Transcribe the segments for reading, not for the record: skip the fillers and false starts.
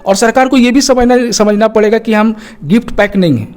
और सरकार को ये भी समझना पड़ेगा कि हम गिफ्ट पैक नहीं हैं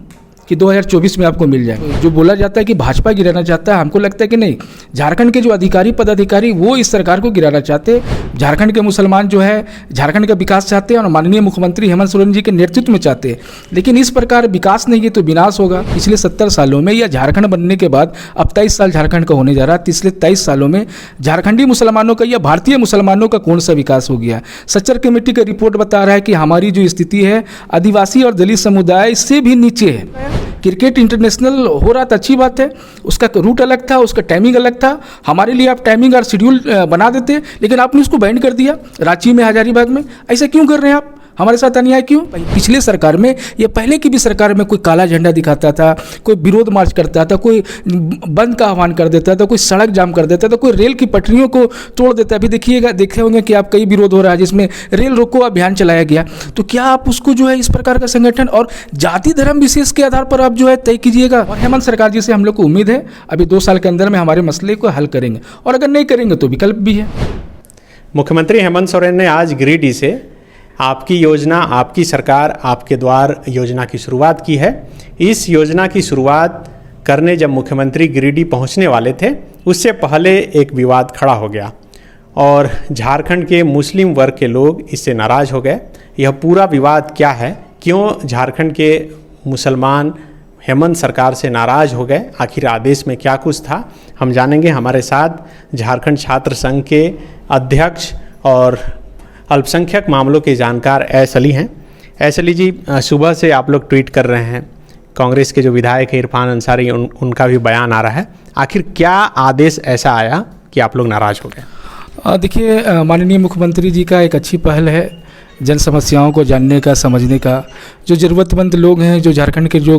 कि 2024 में आपको मिल जाएगा। जो बोला जाता है कि भाजपा गिराना चाहता है, हमको लगता है कि नहीं, झारखंड के जो अधिकारी पदाधिकारी वो इस सरकार को गिराना चाहते हैं। झारखंड के मुसलमान जो है झारखंड का विकास चाहते हैं और माननीय मुख्यमंत्री हेमंत सोरेन जी के नेतृत्व में चाहते हैं, लेकिन इस प्रकार विकास नहीं है तो विनाश होगा। पिछले 70 सालों में या झारखंड बनने के बाद अब 23 साल झारखंड का होने जा रहा है, पिछले 23 सालों में झारखंडी मुसलमानों का या भारतीय मुसलमानों का कौन सा विकास हो गया। सच्चर कमेटी का रिपोर्ट बता रहा है कि हमारी जो स्थिति है आदिवासी और दलित समुदाय से भी नीचे है। क्रिकेट इंटरनेशनल हो रहा था, अच्छी बात है, उसका रूट अलग था, उसका टाइमिंग अलग था। हमारे लिए आप टाइमिंग और शेड्यूल बना देते, लेकिन आपने उसको बैंड कर दिया रांची में, हजारीबाग में। ऐसा क्यों कर रहे हैं आप? हमारे साथ अन्याय क्यों? पिछले सरकार में या पहले की भी सरकार में कोई काला झंडा दिखाता था, कोई विरोध मार्च करता था, कोई बंद का आह्वान कर देता था, कोई सड़क जाम कर देता था, कोई रेल की पटरियों को तोड़ देता। अभी देखिएगा, देखे होंगे कि आप कई विरोध हो रहा है जिसमें रेल रोको अभियान चलाया गया। तो क्या आप उसको जो है इस प्रकार का संगठन और जाति धर्म विशेष के आधार पर आप जो है तय कीजिएगा? और हेमंत सरकार जी से हम लोग को उम्मीद है अभी 2 साल के अंदर में हमारे मसले को हल करेंगे, और अगर नहीं करेंगे तो विकल्प भी है। मुख्यमंत्री हेमंत सोरेन ने आज गिरिडीह से आपकी योजना, आपकी सरकार, आपके द्वार योजना की शुरुआत की है। इस योजना की शुरुआत करने जब मुख्यमंत्री गिरिडीह पहुंचने वाले थे, उससे पहले एक विवाद खड़ा हो गया और झारखंड के मुस्लिम वर्ग के लोग इससे नाराज़ हो गए। यह पूरा विवाद क्या है, क्यों झारखंड के मुसलमान हेमंत सरकार से नाराज़ हो गए, आखिर आदेश में क्या कुछ था, हम जानेंगे। हमारे साथ झारखंड छात्र संघ के अध्यक्ष और अल्पसंख्यक मामलों के जानकार एस अली हैं। एस अली जी, सुबह से आप लोग ट्वीट कर रहे हैं, कांग्रेस के जो विधायक है इरफान अंसारी, उनका भी बयान आ रहा है। आखिर क्या आदेश ऐसा आया कि आप लोग नाराज़ हो गए? देखिए, माननीय मुख्यमंत्री जी का एक अच्छी पहल है जन समस्याओं को जानने का, समझने का। जो ज़रूरतमंद लोग हैं, जो झारखंड के जो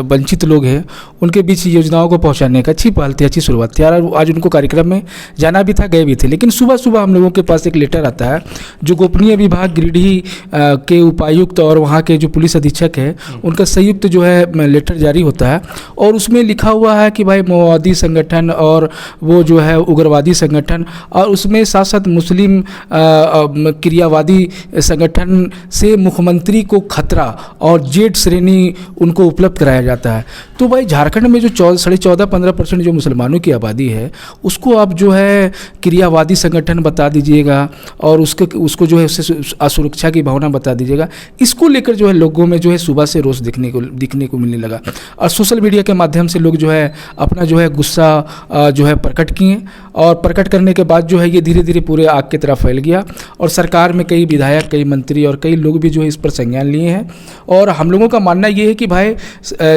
वंचित लोग हैं, उनके बीच योजनाओं को पहुंचाने का अच्छी पहल थी, अच्छी शुरुआत थी। आज उनको कार्यक्रम में जाना भी था, गए भी थे। लेकिन सुबह सुबह हम लोगों के पास एक लेटर आता है जो गोपनीय विभाग गिरिडीह के उपायुक्त और वहाँ के जो पुलिस अधीक्षक है उनका संयुक्त जो है लेटर जारी होता है, और उसमें लिखा हुआ है कि भाई माओवादी संगठन और वो जो है उग्रवादी संगठन, और उसमें साथ साथ मुस्लिम क्रियावादी संगठन से मुख्यमंत्री को खतरा और जेड श्रेणी उनको उपलब्ध कराया जाता है। तो भाई झारखंड में जो 14.5-15% जो मुसलमानों की आबादी है उसको आप जो है क्रियावादी संगठन बता दीजिएगा और उसको जो है उससे असुरक्षा की भावना बता दीजिएगा। इसको लेकर जो है लोगों में जो है सुबह से रोष दिखने को मिलने लगा, और सोशल मीडिया के माध्यम से लोग जो है अपना जो है गुस्सा जो है प्रकट किए, और प्रकट करने के बाद जो है ये धीरे धीरे पूरे आग की तरफ फैल गया, और सरकार में कई विधायक, कई मंत्री और कई लोग भी जो है इस पर संज्ञान लिए हैं। और हम लोगों का मानना ये है कि भाई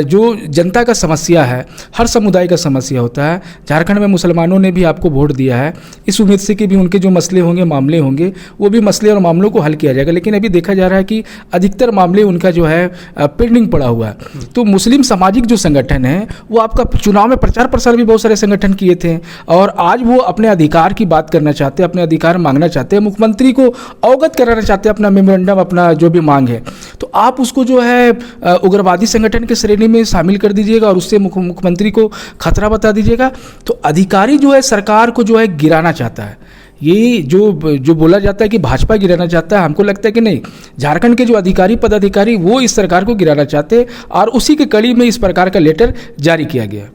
जो जनता का समस्या है, हर समुदाय का समस्या होता है। झारखंड में मुसलमानों ने भी आपको वोट दिया है इस उम्मीद से कि भी उनके जो मसले होंगे, मामले होंगे, वो भी मसले और मामलों को हल किया जाएगा। लेकिन अभी देखा जा रहा है कि अधिकतर मामले उनका जो है पेंडिंग पड़ा हुआ है। तो मुस्लिम सामाजिक जो संगठन है वो आपका चुनाव में प्रचार प्रसार भी बहुत सारे संगठन किए थे, और आज वो अपने अधिकार की बात करना चाहते हैं, अपने अधिकार मांगना चाहते हैं, मुख्यमंत्री को अवगत कराना चाहते हैं अपना मेमोरेंडम, अपना जो भी मांग है। तो आप उसको जो है उग्रवादी संगठन के श्रेणी में शामिल कर दीजिएगा और उससे मुख्यमंत्री को खतरा बता दीजिएगा। तो अधिकारी जो है सरकार को जो है गिराना चाहता है। ये जो बोला जाता है कि भाजपा गिराना चाहता है, हमको लगता है कि नहीं, झारखंड के जो अधिकारी पदाधिकारी वो इस सरकार को गिराना चाहते हैं, और उसी के कड़ी में इस प्रकार का लेटर जारी किया गया।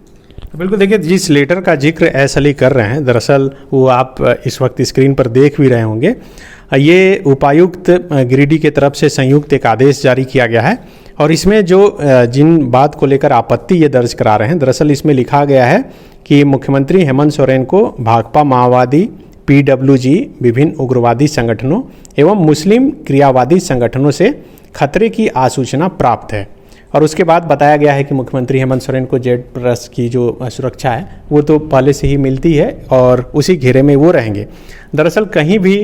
बिल्कुल, देखिए जिस लेटर का जिक्र एस अली कर रहे हैं, दरअसल वो आप इस वक्त स्क्रीन पर देख भी रहे होंगे। ये उपायुक्त गिरिडीह की तरफ से संयुक्त एक आदेश जारी किया गया है, और इसमें जो जिन बात को लेकर आपत्ति ये दर्ज करा रहे हैं, दरअसल इसमें लिखा गया है कि मुख्यमंत्री हेमंत सोरेन को भाकपा माओवादी, PWG, विभिन्न उग्रवादी संगठनों एवं मुस्लिम क्रियावादी संगठनों से खतरे की आसूचना प्राप्त है। और उसके बाद बताया गया है कि मुख्यमंत्री हेमंत सोरेन को Z+ की जो सुरक्षा है वो तो पहले से ही मिलती है और उसी घेरे में वो रहेंगे। दरअसल कहीं भी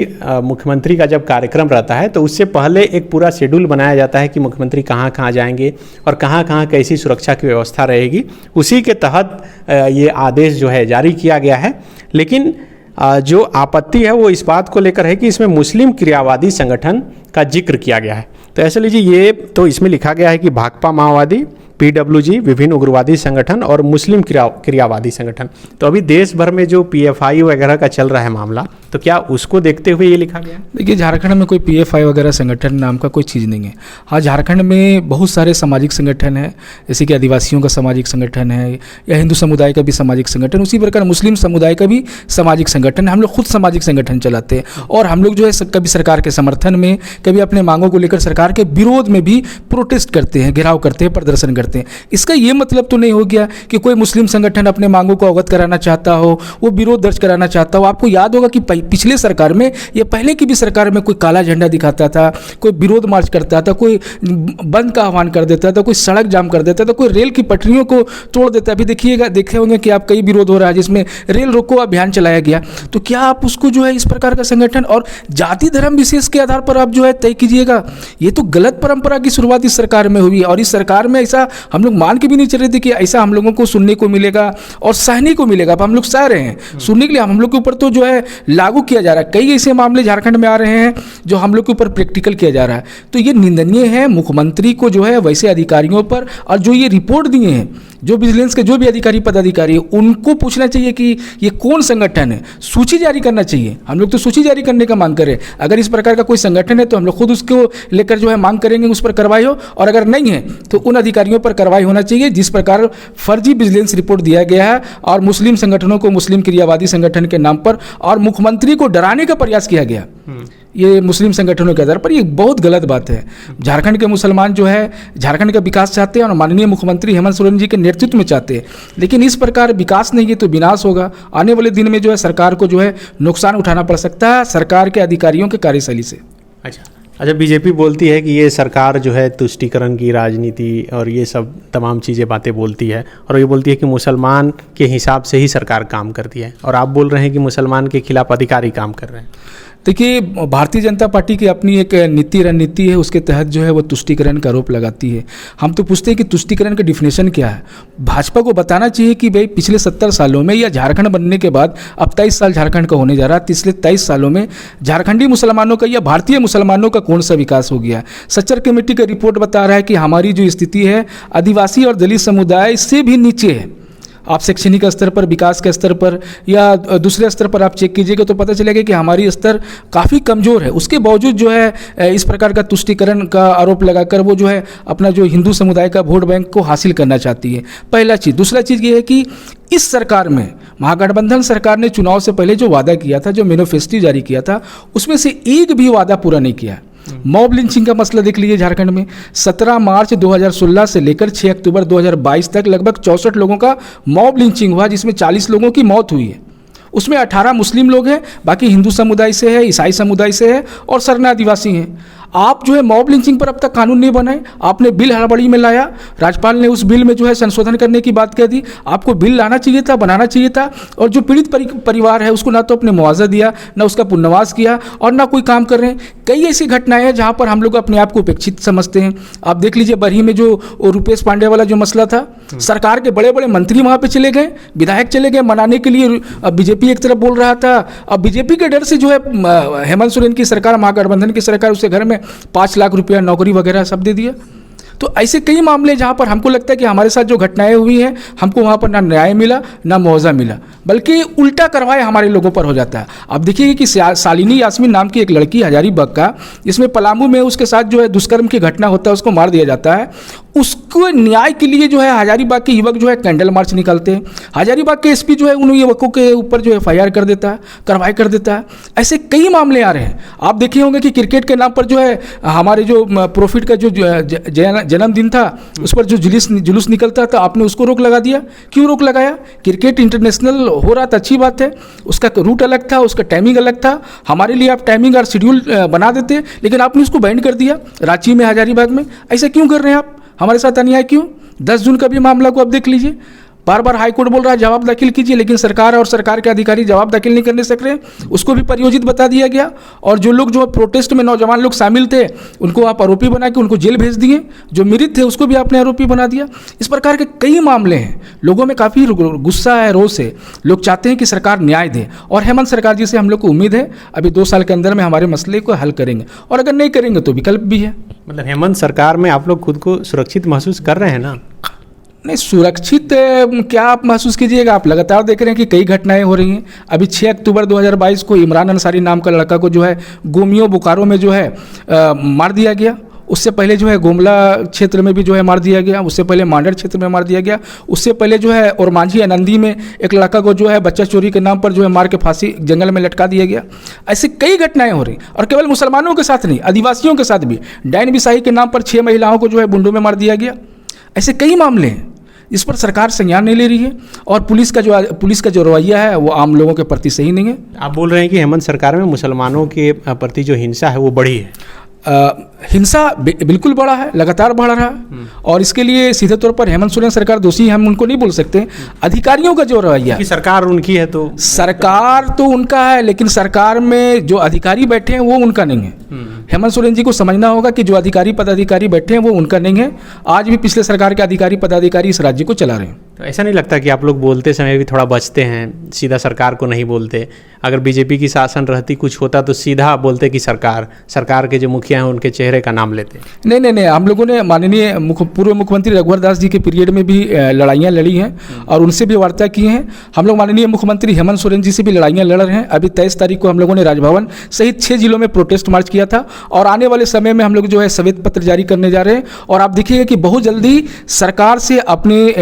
मुख्यमंत्री का जब कार्यक्रम रहता है तो उससे पहले एक पूरा शेड्यूल बनाया जाता है कि मुख्यमंत्री कहाँ कहाँ जाएंगे और कहाँ कहाँ कैसी सुरक्षा की व्यवस्था रहेगी। उसी के तहत ये आदेश जो है जारी किया गया है। लेकिन जो आपत्ति है वो इस बात को लेकर है कि इसमें मुस्लिम क्रियावादी संगठन का जिक्र किया गया है। तो ऐसे लीजिए, ये तो इसमें लिखा गया है कि भाकपा माओवादी, PWG, विभिन्न उग्रवादी संगठन और मुस्लिम क्रियावादी संगठन। तो अभी देश भर में जो PFI वगैरह का चल रहा है मामला, तो क्या उसको देखते हुए ये लिखा गया? देखिए, झारखंड में कोई PFI वगैरह संगठन नाम का कोई चीज़ नहीं है। हाँ, झारखंड में बहुत सारे सामाजिक संगठन हैं, जैसे कि आदिवासियों का सामाजिक संगठन है या हिंदू समुदाय का भी सामाजिक संगठन, उसी प्रकार मुस्लिम समुदाय का भी सामाजिक संगठन है। हम लोग खुद सामाजिक संगठन चलाते हैं और हम लोग जो है कभी सरकार के समर्थन में, कभी अपने मांगों को लेकर सरकार के विरोध में भी प्रोटेस्ट करते हैं, घेराव करते हैं, प्रदर्शन करते हैं। इसका ये मतलब तो नहीं हो गया कि कोई मुस्लिम संगठन अपने मांगों को अवगत कराना चाहता हो, वो विरोध दर्ज कराना चाहता हो। आपको याद होगा कि पिछले सरकार में या पहले की भी सरकार में कोई काला झंडा दिखाता था, कोई विरोध मार्च करता था, कोई बंद का आह्वान कर देता था, कोई सड़क जाम कर देता था, कोई रेल की पटरियों को तोड़ देता। अभी देखिएगा, देखे होंगे कि आप कई विरोध हो रहा है जिसमें रेल रोको अभियान चलाया गया। तो क्या आप उसको जो है इस प्रकार का संगठन और जाति धर्म विशेष के आधार पर आप जो है तय कीजिएगा? ये तो गलत परंपरा की शुरुआत इस सरकार में हुई है और इस सरकार में ऐसा हम लोग मान के भी नहीं चल रहे थे कि ऐसा हम लोगों को सुनने को मिलेगा और सहने को मिलेगा। अब हम लोग सह रहे हैं, सुनने के लिए हम लोग के ऊपर तो जो है लागू किया जा रहा है। कई ऐसे मामले झारखंड में आ रहे हैं जो हम लोग के ऊपर प्रैक्टिकल किया जा रहा है। तो ये निंदनीय है। मुख्यमंत्री को जो है वैसे अधिकारियों पर, और जो ये रिपोर्ट दिए हैं, जो विजिलेंस के जो भी अधिकारी पदाधिकारी है, उनको पूछना चाहिए कि ये कौन संगठन है, सूची जारी करना चाहिए। हम लोग तो सूची जारी करने का मांग करें। अगर इस प्रकार का कोई संगठन है तो हम लोग खुद उसको लेकर जो है मांग करेंगे उस पर कार्रवाई हो, और अगर नहीं है तो उन अधिकारियों पर कार्रवाई होना चाहिए जिस प्रकार फर्जी विजिलेंस रिपोर्ट दिया गया है और मुस्लिम संगठनों को मुस्लिम क्रियावादी संगठन के नाम पर और मुख्यमंत्री को डराने का प्रयास किया गया। ये मुस्लिम संगठनों के आधार पर ये बहुत गलत बात है। झारखंड के मुसलमान जो है झारखंड का विकास चाहते हैं और माननीय मुख्यमंत्री हेमंत सोरेन जी के नेतृत्व में चाहते हैं, लेकिन इस प्रकार विकास नहीं है तो विनाश होगा। आने वाले दिन में जो है सरकार को जो है नुकसान उठाना पड़ सकता है सरकार के अधिकारियों के कार्यशैली से। अच्छा, बीजेपी बोलती है कि ये सरकार जो है तुष्टीकरण की राजनीति और ये सब तमाम चीज़ें बातें बोलती है, और ये बोलती है कि मुसलमान के हिसाब से ही सरकार काम करती है, और आप बोल रहे हैं कि मुसलमान के खिलाफ अधिकारी काम कर रहे हैं। देखिए, भारतीय जनता पार्टी की अपनी एक नीति रणनीति है, उसके तहत जो है वो तुष्टीकरण का आरोप लगाती है। हम तो पूछते हैं कि तुष्टीकरण का डिफिनेशन क्या है। भाजपा को बताना चाहिए कि भाई पिछले 70 सालों में या झारखंड बनने के बाद अब 23 साल झारखंड का होने जा रहा है, पिछले 23 सालों में झारखंडी मुसलमानों का या भारतीय मुसलमानों का कौन सा विकास हो गया। सच्चर कमेटी का रिपोर्ट बता रहा है कि हमारी जो स्थिति है आदिवासी और दलित समुदाय से भी नीचे है। आप शैक्षणिक स्तर पर, विकास के स्तर पर या दूसरे स्तर पर आप चेक कीजिएगा तो पता चलेगा कि हमारी स्तर काफ़ी कमज़ोर है। उसके बावजूद जो है इस प्रकार का तुष्टीकरण का आरोप लगाकर वो जो है अपना जो हिंदू समुदाय का वोट बैंक को हासिल करना चाहती है, पहला चीज़। दूसरा चीज़ ये है कि इस सरकार में महागठबंधन सरकार ने चुनाव से पहले जो वादा किया था, जो मैनिफेस्टो जारी किया था, उसमें से एक भी वादा पूरा नहीं किया। मॉब लिंचिंग का मसला देख लीजिए झारखंड में 17 मार्च 2016 से लेकर 6 अक्टूबर 2022 तक लगभग 64 लोगों का मॉब लिंचिंग हुआ, जिसमें 40 लोगों की मौत हुई है। उसमें 18 मुस्लिम लोग हैं, बाकी हिंदू समुदाय से है, ईसाई समुदाय से है और सरना आदिवासी हैं। आप जो है मॉब लिंचिंग पर अब तक कानून नहीं बनाए, आपने बिल हड़बड़ी में लाया, राज्यपाल ने उस बिल में जो है संशोधन करने की बात कह दी। आपको बिल लाना चाहिए था, बनाना चाहिए था, और जो पीड़ित परिवार है उसको ना तो अपने मुआवजा दिया, ना उसका पुनर्वास किया और ना कोई काम कर रहे हैं। कई ऐसी घटनाएं हैं जहां पर हम लोग अपने आप को उपेक्षित समझते हैं। आप देख लीजिए बरही में जो रुपेश पांडे वाला जो मसला था, सरकार के बड़े बड़े मंत्री वहां पर चले गए, विधायक चले गए मनाने के लिए। बीजेपी एक तरफ बोल रहा था, अब बीजेपी के डर से जो है हेमंत सोरेन की सरकार, महागठबंधन की सरकार, उसके घर में 5 लाख रुपया नौकरी वगैरह सब दे दिया। तो ऐसे कई मामले जहाँ पर हमको लगता है कि हमारे साथ जो घटनाएं हुई हैं, हमको वहाँ पर ना न्याय मिला ना मुआवजा मिला, बल्कि उल्टा कार्रवाई हमारे लोगों पर हो जाता है। अब देखिए कि शालिनी यास्मीन नाम की एक लड़की हजारीबाग का, इसमें पलामू में उसके साथ जो है दुष्कर्म की घटना होता है, उसको मार दिया जाता है। उसको न्याय के लिए जो है हजारीबाग के युवक जो है कैंडल मार्च निकालते हैं। हजारीबाग के एसपी जो है उन युवकों के ऊपर जो FIR कर देता है, कार्रवाई कर देता है। ऐसे कई मामले आ रहे हैं। आप देखे होंगे कि क्रिकेट के नाम पर जो है हमारे जो प्रॉफिट का जो जन्मदिन था, उस पर जो जुलूस निकलता था, आपने उसको रोक लगा दिया। क्यों रोक लगाया? क्रिकेट इंटरनेशनल हो रहा था, अच्छी बात है, उसका रूट अलग था, उसका टाइमिंग अलग था। हमारे लिए आप टाइमिंग और शेड्यूल बना देते, लेकिन आपने उसको बैंड कर दिया रांची में, हजारीबाग में। ऐसे क्यों कर रहे हैं आप? हमारे साथ अन्याय क्यों? 10 जून का भी मामला को आप देख लीजिए, बार बार हाईकोर्ट बोल रहा है जवाब दाखिल कीजिए, लेकिन सरकार और सरकार के अधिकारी जवाब दाखिल नहीं करने सक रहे, उसको भी परियोजित बता दिया गया। और जो लोग जो प्रोटेस्ट में नौजवान लोग शामिल थे, उनको आप आरोपी बना के उनको जेल भेज दिए। जो मृत थे उसको भी आपने आरोपी बना दिया। इस प्रकार के कई मामले हैं। लोगों में काफ़ी गुस्सा है, रोष है। लोग चाहते हैं कि सरकार न्याय दे, और हेमंत सरकार जी से हम लोग को उम्मीद है अभी 2 साल के अंदर में हमारे मसले को हल करेंगे, और अगर नहीं करेंगे तो विकल्प भी है। मतलब हेमंत सरकार में आप लोग खुद को सुरक्षित महसूस कर रहे हैं ना? नहीं, सुरक्षित क्या आप महसूस कीजिएगा? आप लगातार देख रहे हैं कि कई घटनाएं हो रही हैं। अभी 6 अक्टूबर 2022 को इमरान अंसारी नाम का लड़का को जो है गोमियो बोकारो में जो है मार दिया गया। उससे पहले जो है गोमला क्षेत्र में भी जो है मार दिया गया। उससे पहले मांडर क्षेत्र में मार दिया गया। उससे पहले जो है और मांझी आनंदी में एक लड़का को जो है बच्चा चोरी के नाम पर जो है मार के फांसी जंगल में लटका दिया गया। ऐसी कई घटनाएं हो रही, और केवल मुसलमानों के साथ नहीं, आदिवासियों के साथ भी। डैन बिसाही के नाम पर 6 महिलाओं को जो है बुंडू में मार दिया गया। ऐसे कई मामले हैं इस पर सरकार संज्ञान नहीं ले रही है, और पुलिस का जो रवैया है वो आम लोगों के प्रति सही नहीं है। आप बोल रहे हैं कि हेमंत सरकार में मुसलमानों के प्रति जो हिंसा है वो बढ़ी है। हिंसा बिल्कुल बढ़ा है, लगातार बढ़ रहा है, और इसके लिए सीधे तौर पर हेमंत सोरेन सरकार दोषी, हम उनको नहीं बोल सकते। अधिकारियों का जो रवैया, सरकार उनकी है तो सरकार तो उनका है, लेकिन सरकार में जो अधिकारी बैठे हैं वो उनका नहीं है। हेमंत सोरेन जी को समझना होगा कि जो अधिकारी पदाधिकारी बैठे हैं वो उनका नहीं है। आज भी पिछले सरकार के अधिकारी पदाधिकारी इस राज्य को चला रहे हैं। तो ऐसा नहीं लगता कि आप लोग बोलते समय भी थोड़ा बचते हैं, सीधा सरकार को नहीं बोलते? अगर बीजेपी की शासन रहती, कुछ होता तो सीधा बोलते कि सरकार के जो मुखिया हैं उनके चेहरे का नाम लेते? नहीं, हम लोगों ने माननीय पूर्व मुख्यमंत्री रघुवर दास जी के पीरियड में भी लड़ाइयाँ लड़ी हैं और उनसे भी वार्ता की हैं। हम लोग माननीय मुख्यमंत्री हेमंत सोरेन जी से भी लड़ाइयाँ लड़ रहे हैं। अभी 23 तारीख को हम लोगों ने राजभवन सहित 6 जिलों में प्रोटेस्ट मार्च किया था, और आने वाले समय में हम लोग जो है श्वेत पत्र जारी करने जा रहे हैं। और आप देखिएगा कि बहुत जल्दी सरकार से अपने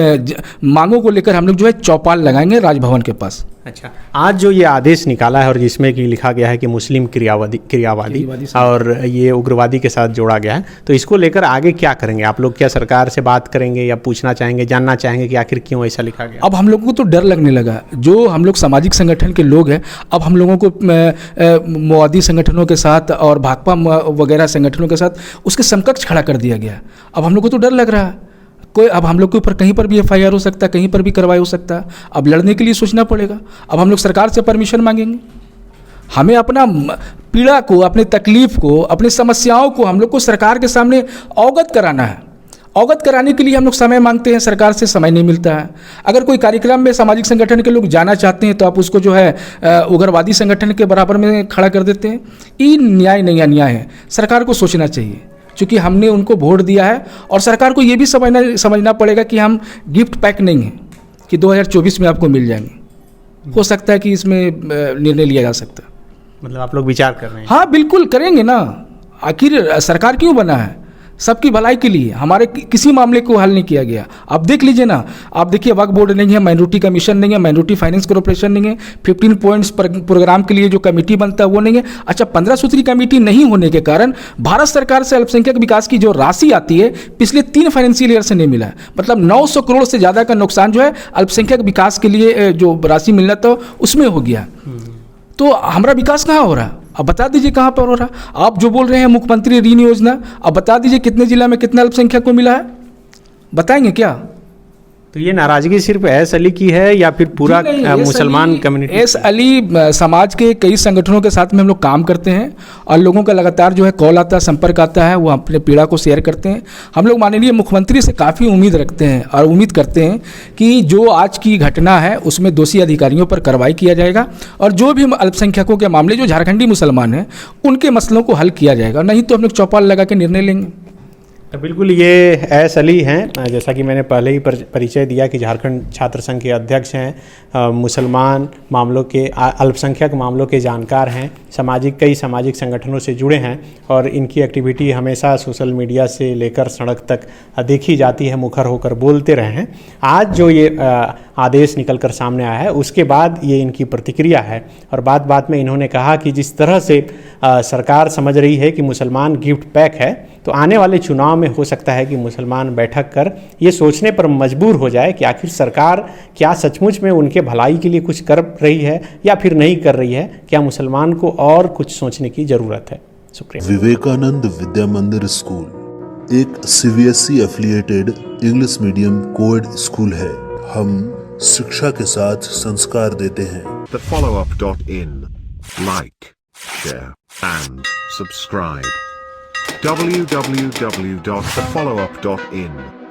मांगों को लेकर हम लोग जो है चौपाल लगाएंगे राजभवन के पास। अच्छा, आज जो ये आदेश निकाला है और जिसमें कि लिखा गया है कि मुस्लिम क्रियावादी और ये उग्रवादी के साथ जोड़ा गया है, तो इसको लेकर आगे क्या करेंगे आप लोग? क्या सरकार से बात करेंगे या पूछना चाहेंगे, जानना चाहेंगे कि आखिर क्यों ऐसा लिखा गया? अब हम लोगों को तो डर लगने लगा। जो हम लोग सामाजिक संगठन के लोग हैं, अब हम लोगों को माओवादी संगठनों के साथ और भाकपा वगैरह संगठनों के साथ उसके समकक्ष खड़ा कर दिया गया। अब हम लोग को तो डर लग रहा है, कोई अब हम लोग के ऊपर कहीं पर भी FIR हो सकता है, कहीं पर भी कार्रवाई हो सकता है। अब लड़ने के लिए सोचना पड़ेगा। अब हम लोग सरकार से परमिशन मांगेंगे। हमें अपना पीड़ा को, अपनी तकलीफ को, अपनी समस्याओं को हम लोग को सरकार के सामने अवगत कराना है। अवगत कराने के लिए हम लोग समय मांगते हैं, सरकार से समय नहीं मिलता है। अगर कोई कार्यक्रम में सामाजिक संगठन के लोग जाना चाहते हैं तो आप उसको जो है उग्रवादी संगठन के बराबर में खड़ा कर देते हैं। ये न्याय नहीं, अन्याय है। सरकार को सोचना चाहिए, क्योंकि हमने उनको वोट दिया है, और सरकार को ये भी समझना पड़ेगा कि हम गिफ्ट पैक नहीं हैं कि 2024 में आपको मिल जाएंगे। हो सकता है कि इसमें निर्णय लिया जा सकता है। मतलब आप लोग विचार कर रहे हैं? हाँ, बिल्कुल करेंगे ना। आखिर सरकार क्यों बना है? सबकी भलाई के लिए। हमारे किसी मामले को हल नहीं किया गया। आप देख लीजिए ना, आप देखिए वक्फ बोर्ड नहीं है, माइनॉरिटी कमीशन नहीं है, माइनॉरिटी फाइनेंस कॉर्पोरेशन नहीं है, 15 पॉइंट्स प्रोग्राम के लिए जो कमेटी बनता है वो नहीं है। अच्छा, 15 सूत्री कमेटी नहीं होने के कारण भारत सरकार से अल्पसंख्यक विकास की जो राशि आती है पिछले 3 फाइनेंशियल ईयर से नहीं मिला है। मतलब 900 करोड़ से ज़्यादा का नुकसान जो है अल्पसंख्यक विकास के लिए जो राशि मिलना था उसमें हो गया। तो हमारा विकास कहाँ हो रहा है? अब बता दीजिए कहाँ पर हो रहा। आप जो बोल रहे हैं मुख्यमंत्री ऋण योजना, अब बता दीजिए कितने जिला में कितना अल्पसंख्यक को मिला है? बताएंगे क्या? तो ये नाराजगी सिर्फ एस अली की है या फिर पूरा मुसलमान कम्युनिटी? एस अली समाज के कई संगठनों के साथ में हम लोग काम करते हैं, और लोगों का लगातार जो है कॉल आता है, संपर्क आता है, वो अपने पीड़ा को शेयर करते हैं। हम लोग माननीय मुख्यमंत्री से काफ़ी उम्मीद रखते हैं और उम्मीद करते हैं कि जो आज की घटना है उसमें दोषी अधिकारियों पर कार्रवाई किया जाएगा, और जो भी अल्पसंख्यकों के मामले जो झारखंडी मुसलमान हैं उनके मसलों को हल किया जाएगा। नहीं तो हम लोग चौपाल लगा के निर्णय लेंगे। तो बिल्कुल ये एस अली हैं, जैसा कि मैंने पहले ही परिचय दिया कि झारखंड छात्र संघ के अध्यक्ष हैं, मुसलमान मामलों के, अल्पसंख्यक मामलों के जानकार हैं, कई सामाजिक संगठनों से जुड़े हैं, और इनकी एक्टिविटी हमेशा सोशल मीडिया से लेकर सड़क तक देखी जाती है, मुखर होकर बोलते रहे हैं। आज जो ये आदेश निकल कर सामने आया है उसके बाद ये इनकी प्रतिक्रिया है, और बात में इन्होंने कहा कि जिस तरह से सरकार समझ रही है कि मुसलमान गिफ्ट पैक है, तो आने वाले चुनाव में हो सकता है कि मुसलमान बैठक कर ये सोचने पर मजबूर हो जाए कि आखिर सरकार क्या सचमुच में उनके भलाई के लिए कुछ कर रही है या फिर नहीं कर रही है, क्या मुसलमान को और कुछ सोचने की ज़रूरत है। शुक्रिया। विवेकानंद विद्या मंदिर स्कूल एक CBSE affiliated English medium coed school है। हम शिक्षा के साथ संस्कार देते हैं। thefollowup.in like, share and subscribe. www.thefollowup.in